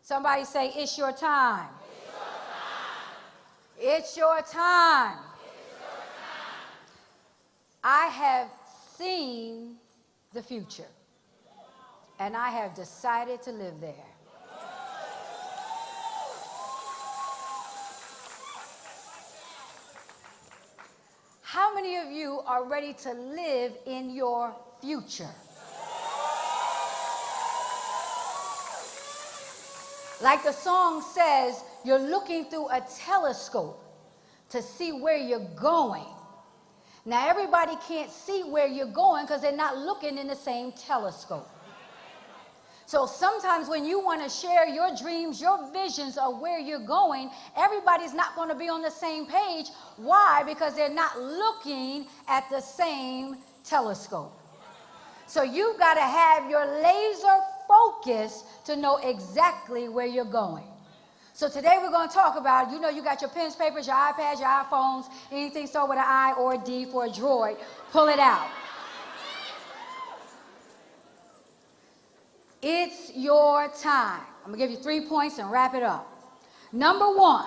Somebody say, it's your time. It's your time. I have seen the future, and I have decided to live there. How many of you are ready to live in your future? Like the song says, you're looking through a telescope to see where you're going. Now, everybody can't see where you're going because they're not looking in the same telescope. So sometimes when you want to share your dreams, your visions of where you're going, everybody's not going to be on the same page. Why? Because they're not looking at the same telescope. So you've got to have your laser focus to know exactly where you're going. So today we're going to talk about, you got your pens, papers, your iPads, your iPhones, anything start with an I or a D for a droid, pull it out. It's your time. I'm going to give you 3 points and wrap it up. Number 1,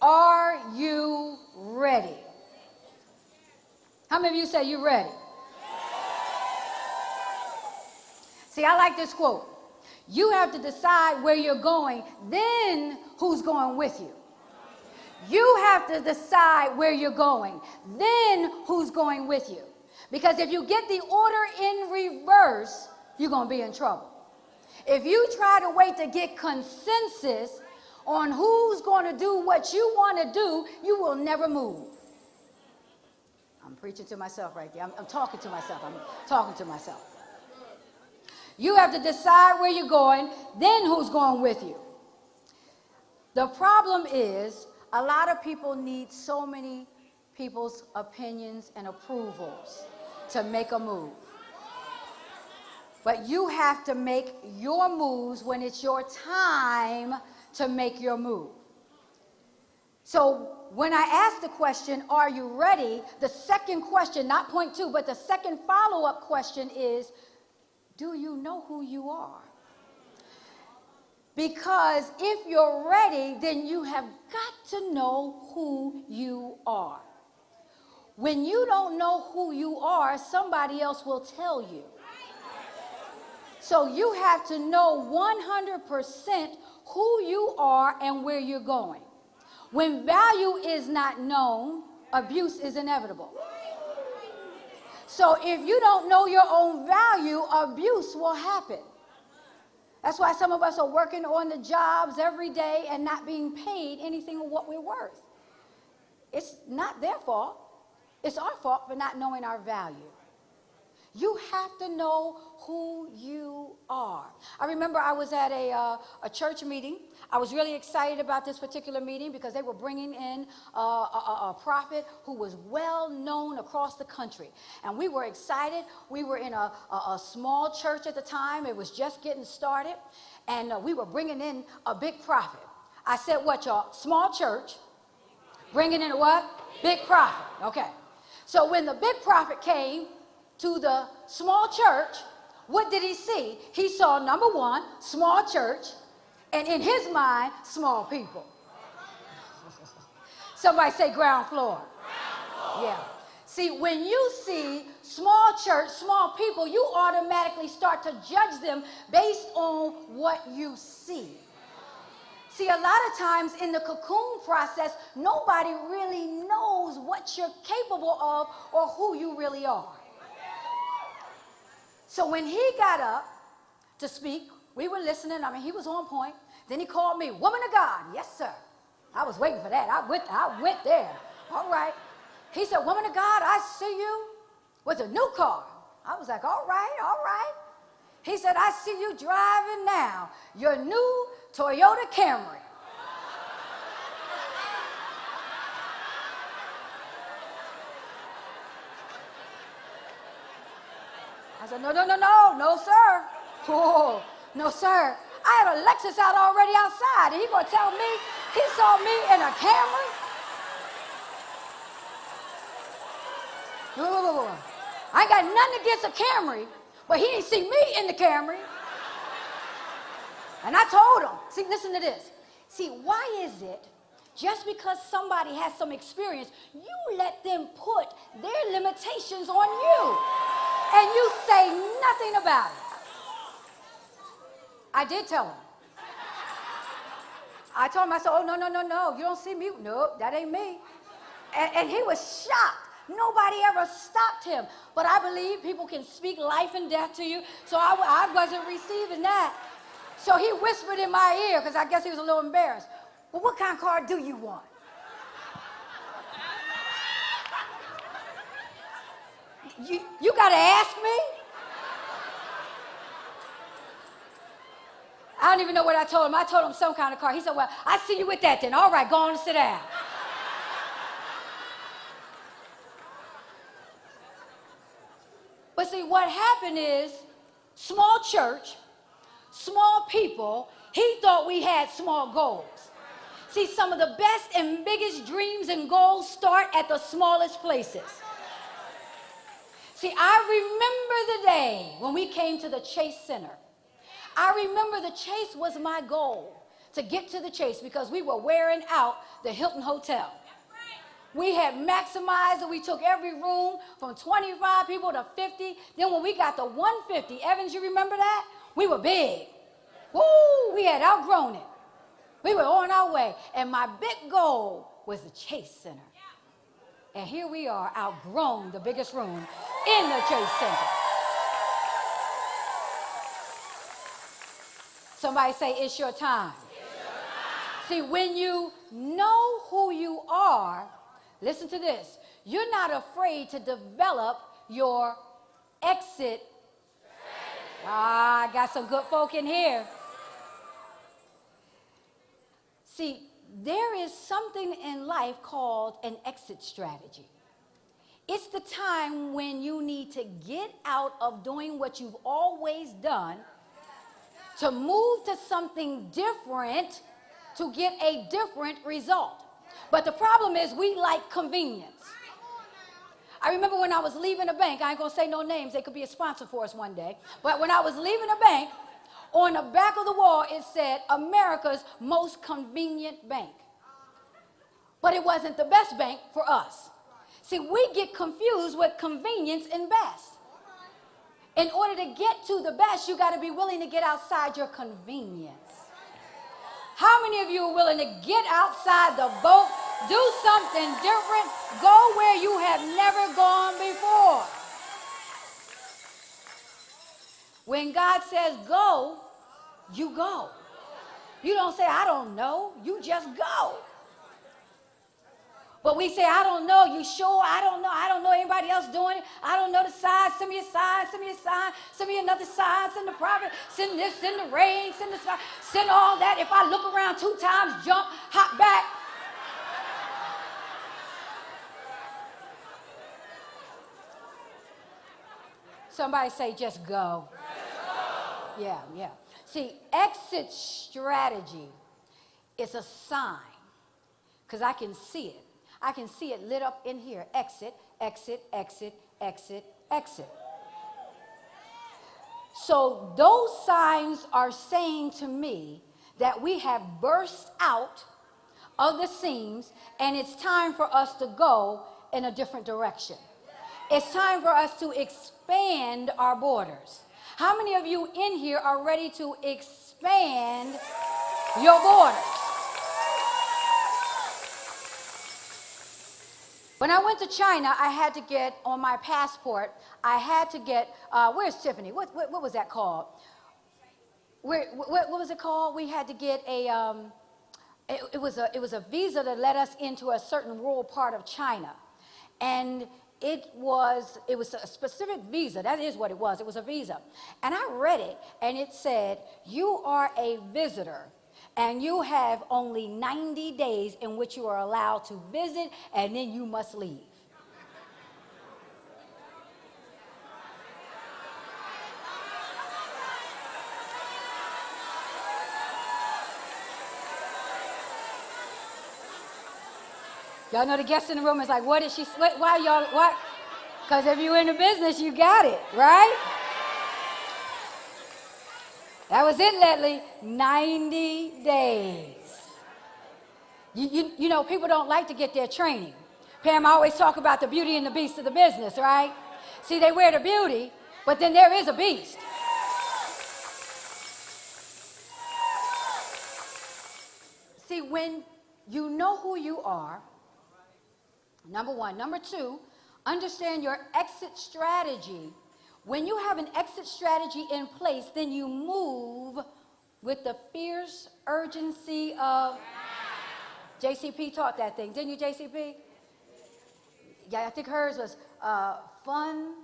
are you ready? How many of you say you're ready? See, I like this quote. You have to decide where you're going, then who's going with you? You have to decide where you're going, then who's going with you? Because if you get the order in reverse, you're going to be in trouble. If you try to wait to get consensus on who's going to do what you want to do, you will never move. I'm preaching to myself right there. I'm talking to myself. I'm talking to myself. You have to decide where you're going, then who's going with you. The problem is a lot of people need so many people's opinions and approvals to make a move. But you have to make your moves when it's your time to make your move. So when I ask the question, are you ready? The second question, not point 2, but the second follow-up question is, do you know who you are? Because if you're ready, then you have got to know who you are. When you don't know who you are, somebody else will tell you. So you have to know 100% who you are and where you're going. When value is not known, abuse is inevitable. So if you don't know your own value, abuse will happen. That's why some of us are working on the jobs every day and not being paid anything of what we're worth. It's not their fault. It's our fault for not knowing our value. You have to know who you are. I remember I was at a church meeting. I was really excited about this particular meeting because they were bringing in a prophet who was well known across the country. And we were excited. We were in a small church at the time. It was just getting started. And we were bringing in a big prophet. I said, what, y'all? Small church. Bringing in a what? Big prophet. Okay. So when the big prophet came to the small church, what did he see? He saw, number 1, small church, and in his mind, small people. Somebody say ground floor. Ground floor. Yeah. See, when you see small church, small people, you automatically start to judge them based on what you see. See, a lot of times in the cocoon process, nobody really knows what you're capable of or who you really are. So when he got up to speak, we were listening. I mean, he was on point. Then he called me, woman of God. Yes, sir. I was waiting for that. I went there. All right. He said, woman of God, I see you with a new car. I was like, all right, all right. He said, I see you driving now your new Toyota Camry. I said, no, sir. Oh, no, sir. I had a Lexus out already outside, and he gonna tell me he saw me in a Camry? I ain't got nothing against a Camry, but he didn't see me in the Camry. And I told him, see, listen to this. See, why is it just because somebody has some experience, you let them put their limitations on you and you say nothing about it? I did tell him. I told him, I said, oh, no, you don't see me. No, that ain't me. And he was shocked. Nobody ever stopped him. But I believe people can speak life and death to you, so I wasn't receiving that. So he whispered in my ear, because I guess he was a little embarrassed. Well, what kind of car do you want? You got to ask me? I don't even know what I told him. I told him some kind of car. He said, well, I see you with that then. All right, go on and sit down. But see, what happened is, small church, small people, he thought we had small goals. See, some of the best and biggest dreams and goals start at the smallest places. See, I remember the day when we came to the Chase Center. I remember the Chase was my goal, to get to the Chase, because we were wearing out the Hilton Hotel. We had maximized it. We took every room from 25 people to 50. Then when we got to 150, Evans, you remember that? We were big. Woo, we had outgrown it. We were on our way. And my big goal was the Chase Center. And here we are, outgrown the biggest room in the Chase Center. Somebody say, it's your time. See, when you know who you are, listen to this. You're not afraid to develop your exit. I got some good folk in here. See, there is something in life called an exit strategy. It's the time when you need to get out of doing what you've always done to move to something different to get a different result. But the problem is we like convenience. I remember when I was leaving a bank, I ain't gonna say no names, they could be a sponsor for us one day, but when I was leaving a bank, on the back of the wall it said, America's most convenient bank. But it wasn't the best bank for us. See, we get confused with convenience and best. In order to get to the best, you gotta be willing to get outside your convenience. How many of you are willing to get outside the boat, do something different, go where you have never gone before? When God says go, you go. You don't say, I don't know. You just go. But we say, I don't know. You sure? I don't know. I don't know anybody else doing it. I don't know the signs. Send me a sign. Send me a sign. Send me another sign. Send the prophet. Send this. Send the rain. Send the sky. Send all that. If I look around 2 times, jump, hop back. Somebody say, just go. Yeah. See, exit strategy is a sign, because I can see it. I can see it lit up in here. Exit, exit, exit, exit, exit. So those signs are saying to me that we have burst out of the seams and it's time for us to go in a different direction. It's time for us to expand our borders. How many of you in here are ready to expand your borders? When I went to China, I had to get, on my passport, I had to get, where's Tiffany? What was that called? What was it called? We had to get a, it was a visa that let us into a certain rural part of China. And it was a specific visa. That is what it was. It was a visa. And I read it, and it said, you are a visitor, and you have only 90 days in which you are allowed to visit, and then you must leave. Y'all know the guests in the room is like, what is she, why y'all, what? Because if you're in the business, you got it, right? That was it, Ledley. 90 days. You know, people don't like to get their training. Pam, I always talk about the beauty and the beast of the business, right? See, they wear the beauty, but then there is a beast. See, when you know who you are, number one. Number two, understand your exit strategy. When you have an exit strategy in place, then you move with the fierce urgency of... JCP taught that thing. Didn't you, JCP? Yeah, I think hers was fun.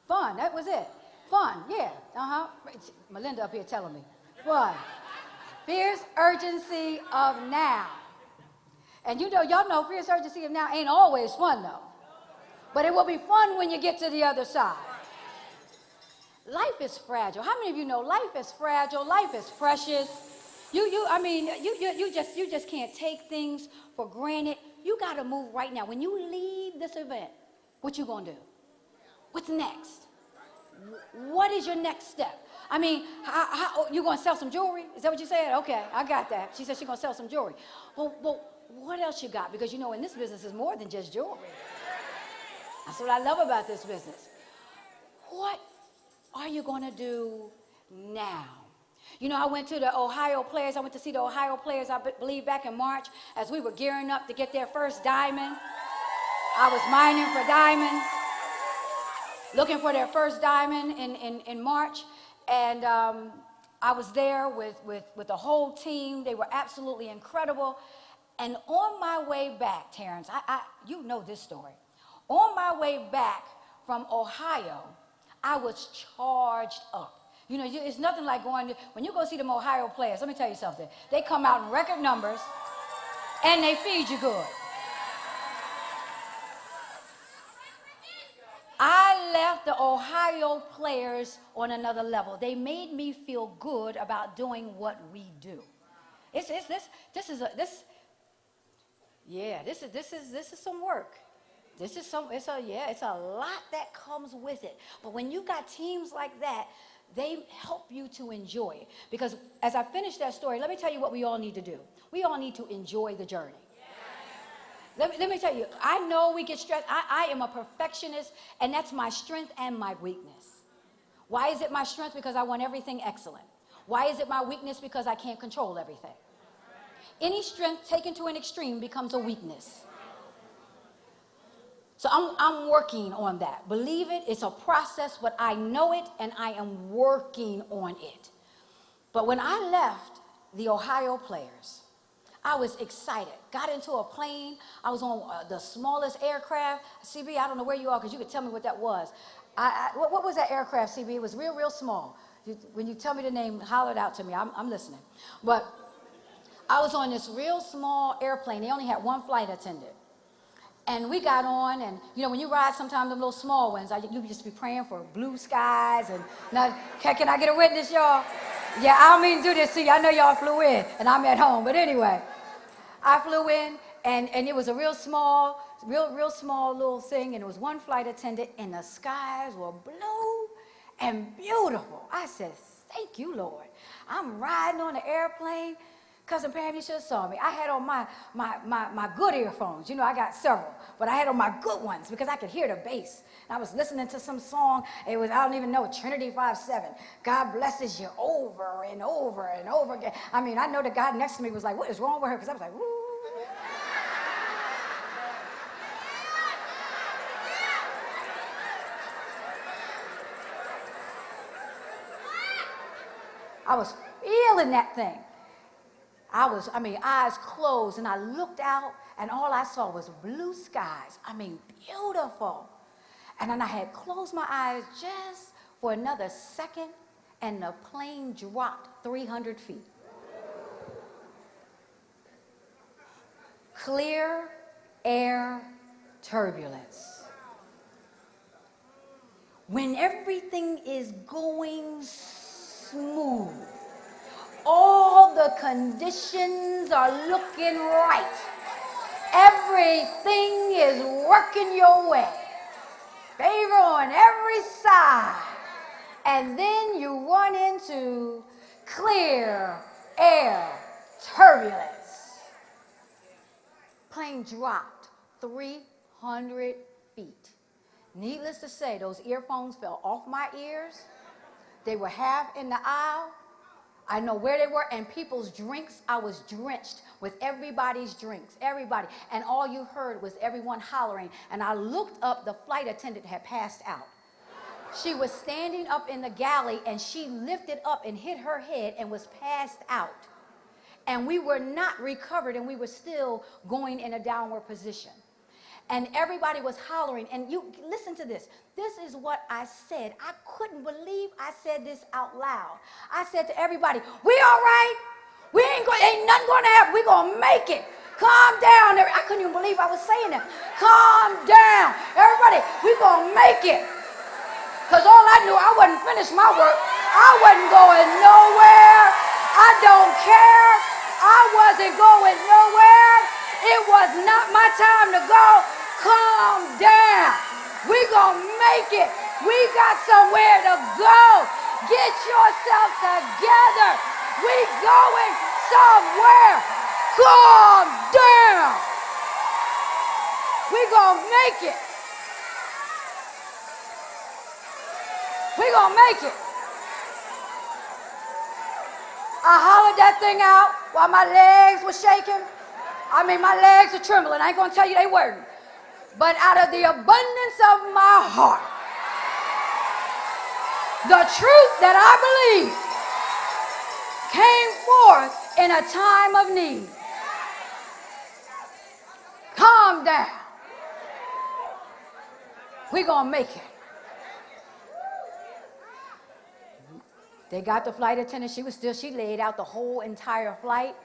Fun, that was it. Fun, yeah. Melinda up here telling me. Fun. Fierce urgency of now. And you know, y'all know fierce urgency of now ain't always fun though. But it will be fun when you get to the other side. Life is fragile. How many of you know life is fragile? Life is precious. You just can't take things for granted. You got to move right now. When you leave this event, what you going to do? What's next? What is your next step? I mean, how you going to sell some jewelry? Is that what you said? Okay, I got that. She said she's going to sell some jewelry. Well, what else you got? Because, you know, in this business is more than just jewelry. That's what I love about this business. What are you going to do now? You know, I went to the Ohio Players. I went to see the Ohio Players, I believe, back in March as we were gearing up to get their first diamond. I was mining for diamonds, looking for their first diamond in March. And I was there with the whole team. They were absolutely incredible. And on my way back, Terrence, you know this story. On my way back from Ohio, I was charged up. You know, it's nothing like when you go see them Ohio Players, let me tell you something. They come out in record numbers, and they feed you good. I left the Ohio Players on another level. They made me feel good about doing what we do. This is some work. It's a lot that comes with it. But when you got teams like that, they help you to enjoy it. Because as I finish that story, let me tell you what we all need to do. We all need to enjoy the journey. Let me tell you, I know we get stressed. I am a perfectionist, and that's my strength and my weakness. Why is it my strength? Because I want everything excellent. Why is it my weakness? Because I can't control everything. Any strength taken to an extreme becomes a weakness. So I'm working on that. Believe it, it's a process, but I know it, and I am working on it. But when I left the Ohio Players, I was excited. Got into a plane. I was on the smallest aircraft. CB, I don't know where you are because you could tell me what that was. What was that aircraft, CB? It was real, real small. When you tell me the name, holler it out to me. I'm listening. But I was on this real small airplane. They only had one flight attendant. And we got on, and you know, when you ride sometimes them little small ones, you just be praying for blue skies. And now, can I get a witness, y'all? Yeah, I don't mean to do this to you. I know y'all flew in, and I'm at home. But anyway, I flew in, and it was a real small little thing, and it was one flight attendant, and the skies were blue and beautiful. I said, thank you, Lord. I'm riding on the airplane. Cousin Pam, you should have saw me. I had on my good earphones. You know, I got several, but I had on my good ones because I could hear the bass. And I was listening to some song. It was, I don't even know, Trinity 5-7. God blesses you over and over and over again. I mean, I know the guy next to me was like, what is wrong with her? Because I was like, woo. I was feeling that thing. Eyes closed, and I looked out, and all I saw was blue skies. I mean, beautiful. And then I had closed my eyes just for another second, and the plane dropped 300 feet. Clear air turbulence. When everything is going smooth, all the conditions are looking right. Everything is working your way. Favor on every side. And then you run into clear air turbulence. Plane dropped 300 feet. Needless to say, those earphones fell off my ears. They were half in the aisle. I know where they were, and people's drinks, I was drenched with everybody's drinks, everybody. And all you heard was everyone hollering. And I looked up, the flight attendant had passed out. She was standing up in the galley, and she lifted up and hit her head and was passed out. And we were not recovered, and we were still going in a downward position. And everybody was hollering. And you listen to this. This is what I said. I couldn't believe I said this out loud. I said to everybody, we all right? Ain't nothing going to happen. We going to make it. Calm down. I couldn't even believe I was saying that. Calm down. Everybody, we going to make it. Because all I knew, I wasn't finished my work. I wasn't going nowhere. I don't care. I wasn't going nowhere. It was not my time to go. Calm down. We gonna make it. We got somewhere to go. Get yourself together. We going somewhere. Calm down. We gonna make it. We gonna make it. I hollered that thing out while my legs were shaking. I mean, my legs are trembling. I ain't gonna tell you they weren't. But out of the abundance of my heart, the truth that I believe came forth in a time of need. Calm down. We're gonna make it. They got the flight attendant. She laid out the whole entire flight.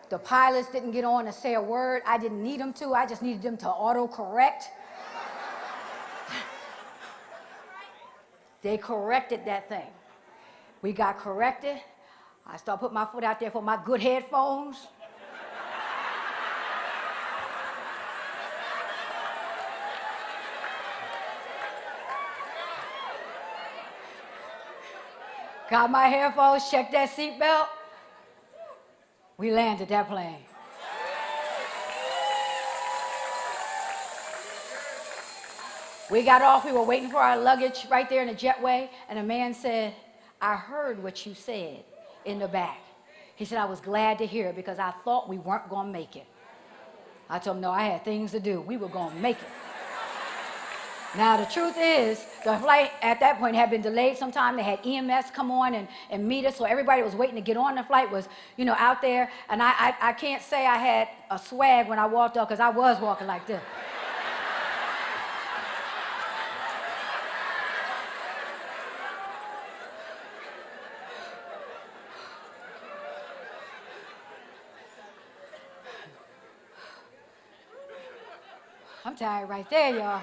The pilots didn't get on to say a word. I didn't need them to. I just needed them to auto-correct. They corrected that thing. We got corrected. I started putting my foot out there for my good headphones. Got my headphones, checked that seatbelt. We landed that plane. We got off, we were waiting for our luggage right there in the jetway, and a man said, I heard what you said in the back. He said, I was glad to hear it because I thought we weren't going to make it. I told him, no, I had things to do. We were going to make it. Now, the truth is, the flight at that point had been delayed sometime. They had EMS come on and meet us, so everybody was waiting to get on the flight was, out there. And I can't say I had a swag when I walked up because I was walking like this. I'm tired right there, y'all.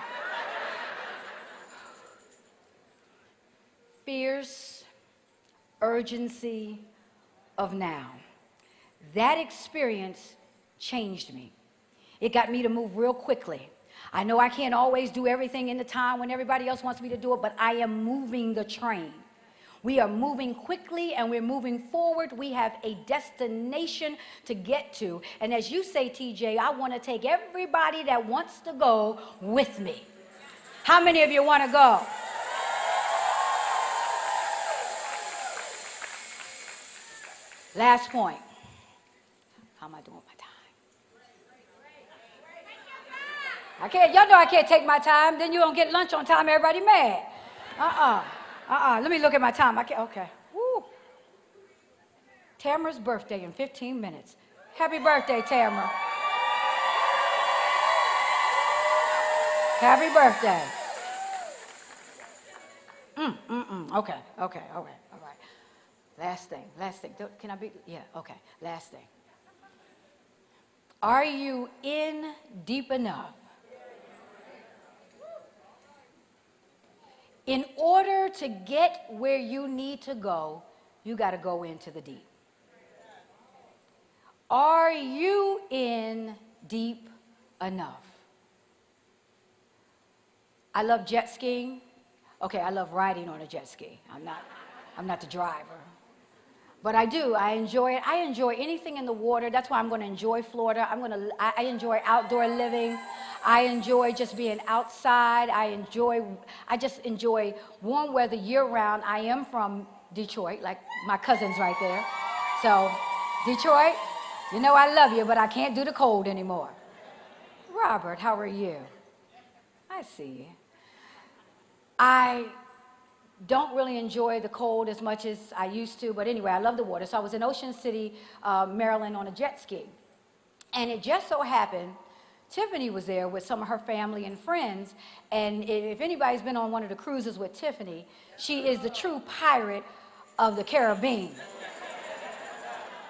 Fierce urgency of now. That experience changed me. It got me to move real quickly. I know I can't always do everything in the time when everybody else wants me to do it, but I am moving the train. We are moving quickly and we're moving forward. We have a destination to get to. And as you say, TJ, I want to take everybody that wants to go with me. How many of you want to go? Last point. How am I doing with my time? Y'all know I can't take my time. Then you don't get lunch on time, everybody mad. Let me look at my time. Okay. Woo. Tamara's birthday in 15 minutes. Happy birthday, Tamara. Happy birthday. Okay, all right. Last thing. Can I be? Yeah, okay. Last thing. Are you in deep enough? In order to get where you need to go, you got to go into the deep. Are you in deep enough? I love jet skiing. Okay, I love riding on a jet ski. I'm not the driver. But I do. I enjoy it. I enjoy anything in the water. That's why I'm going to enjoy Florida. I enjoy outdoor living. I enjoy just being outside. I just enjoy warm weather year round. I am from Detroit, like my cousin's right there. So, Detroit, you know I love you, but I can't do the cold anymore. Robert, how are you? I see you. I don't really enjoy the cold as much as I used to, but anyway, I love the water. So I was in Ocean City, Maryland on a jet ski. And it just so happened, Tiffany was there with some of her family and friends. And if anybody's been on one of the cruises with Tiffany, she is the true pirate of the Caribbean.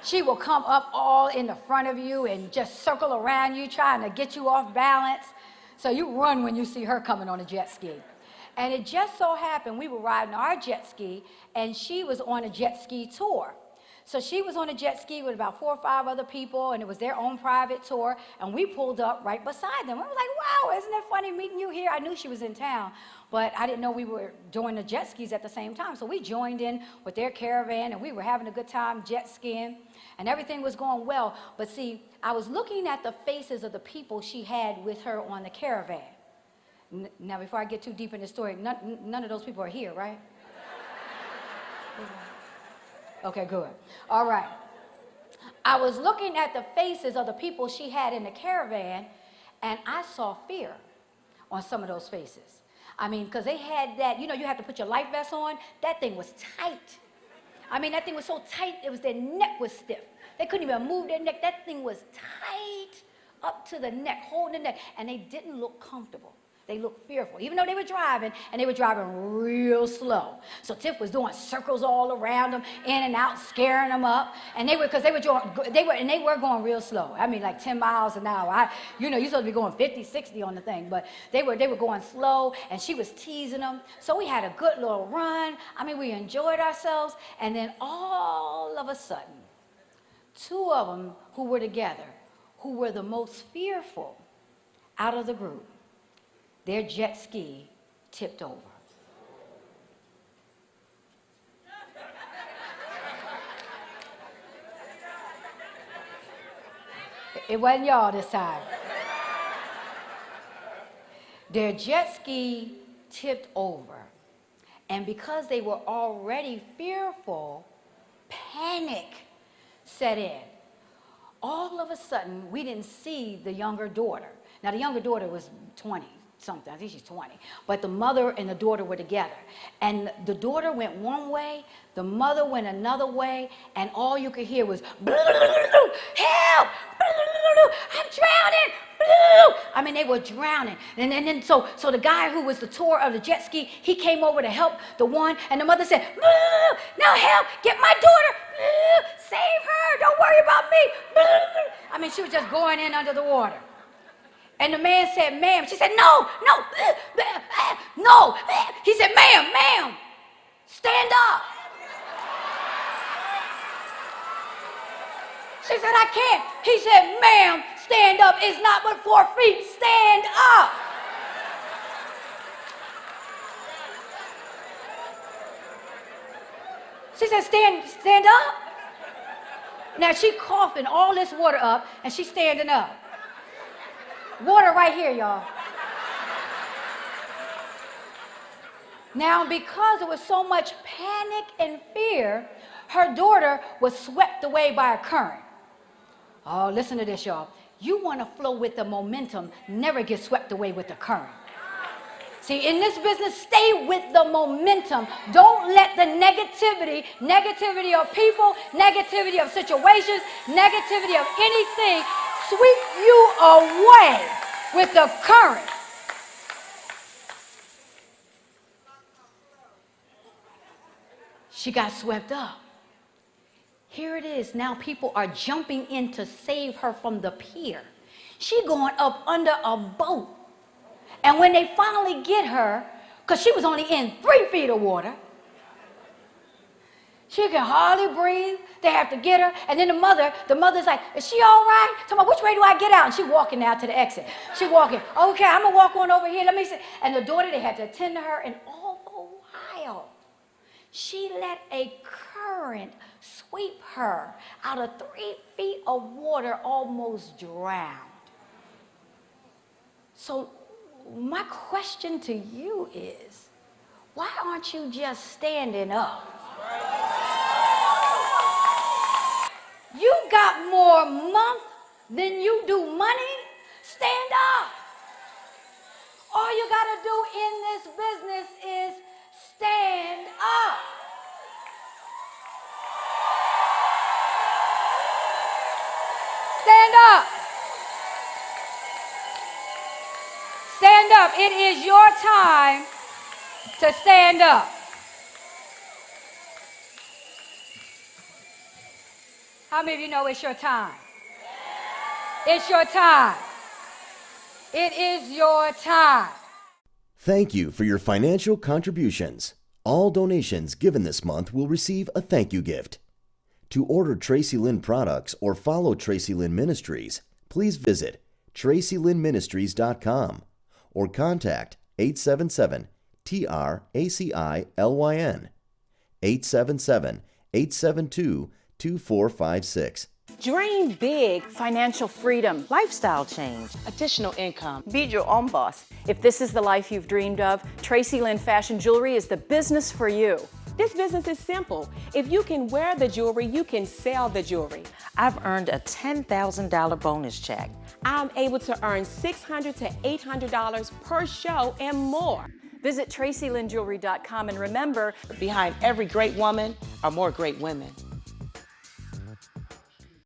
She will come up all in the front of you and just circle around you, trying to get you off balance. So you run when you see her coming on a jet ski. And it just so happened we were riding our jet ski, and she was on a jet ski tour. So she was on a jet ski with about 4 or 5 other people, and it was their own private tour, and we pulled up right beside them. We were like, wow, isn't it funny meeting you here? I knew she was in town, but I didn't know we were doing the jet skis at the same time. So we joined in with their caravan, and we were having a good time jet skiing, and everything was going well. But see, I was looking at the faces of the people she had with her on the caravan. Now, before I get too deep in the story, none of those people are here, right? Okay, good. All right. I was looking at the faces of the people she had in the caravan, and I saw fear on some of those faces. I mean, because they had that, you know, you have to put your life vest on. That thing was tight. I mean, that thing was so tight, their neck was stiff. They couldn't even move their neck. That thing was tight up to the neck, holding the neck, and they didn't look comfortable. They looked fearful, even though they were driving, and they were driving real slow. So Tiff was doing circles all around them, in and out, scaring them up. And they were going real slow. I mean, like 10 miles an hour. You're supposed to be going 50, 60 on the thing, but they were going slow, and she was teasing them. So we had a good little run. I mean, we enjoyed ourselves, and then all of a sudden, 2 of them who were together, who were the most fearful out of the group, their jet ski tipped over. It wasn't y'all this time. Their jet ski tipped over. And because they were already fearful, panic set in. All of a sudden, we didn't see the younger daughter. Now, the younger daughter was 20. Something, I think she's 20, but the mother and the daughter were together, and the daughter went one way, the mother went another way, and all you could hear was help, I'm drowning. I mean, they were drowning, and then so the guy who was the tour of the jet ski, he came over to help the one, and the mother said, no, help, get my daughter, save her, don't worry about me. I mean, she was just going in under the water. And the man said, ma'am. She said, no. He said, ma'am, stand up. She said, I can't. He said, ma'am, stand up. It's not but 4 feet. Stand up. She said, stand up. Now she coughing all this water up, and she's standing up. Water right here, y'all. Now, because there was so much panic and fear, her daughter was swept away by a current. Oh, listen to this, y'all. You want to flow with the momentum, never get swept away with the current. See, in this business, stay with the momentum. Don't let the negativity of people, negativity of situations, negativity of anything sweep you away with the current. She got swept up. Here it is. Now people are jumping in to save her from the pier. She going up under a boat. And when they finally get her, because she was only in 3 feet of water, she can hardly breathe. They have to get her. And then the mother's like, is she all right? Talking about, which way do I get out? And she walking out to the exit. She walking, okay, I'm going to walk on over here. Let me see. And the daughter, they had to attend to her. And all failed. She let a current sweep her out of 3 feet of water, almost drowned. So my question to you is, why aren't you just standing up? You got more month than you do money. Stand up. All you got to do in this business is stand up. Stand up. Stand up. It is your time to stand up. How many of you know it's your time? It's your time. It is your time. Thank you for your financial contributions. All donations given this month will receive a thank you gift. To order Traci Lynn products or follow Traci Lynn Ministries, please visit TraciLynnMinistries.com or contact 877-TRACILYN 877-872-2456. Dream big. Financial freedom, lifestyle change, Additional income. be your own boss. If this is the life you've dreamed of, Traci Lynn Fashion Jewelry is the business for you. This business is simple. If you can wear the jewelry, you can sell the jewelry. I've earned a $10,000 bonus check. I'm able to earn $600 to $800 per show and more. Visit TraciLynnJewelry.com and remember, Behind every great woman are more great women.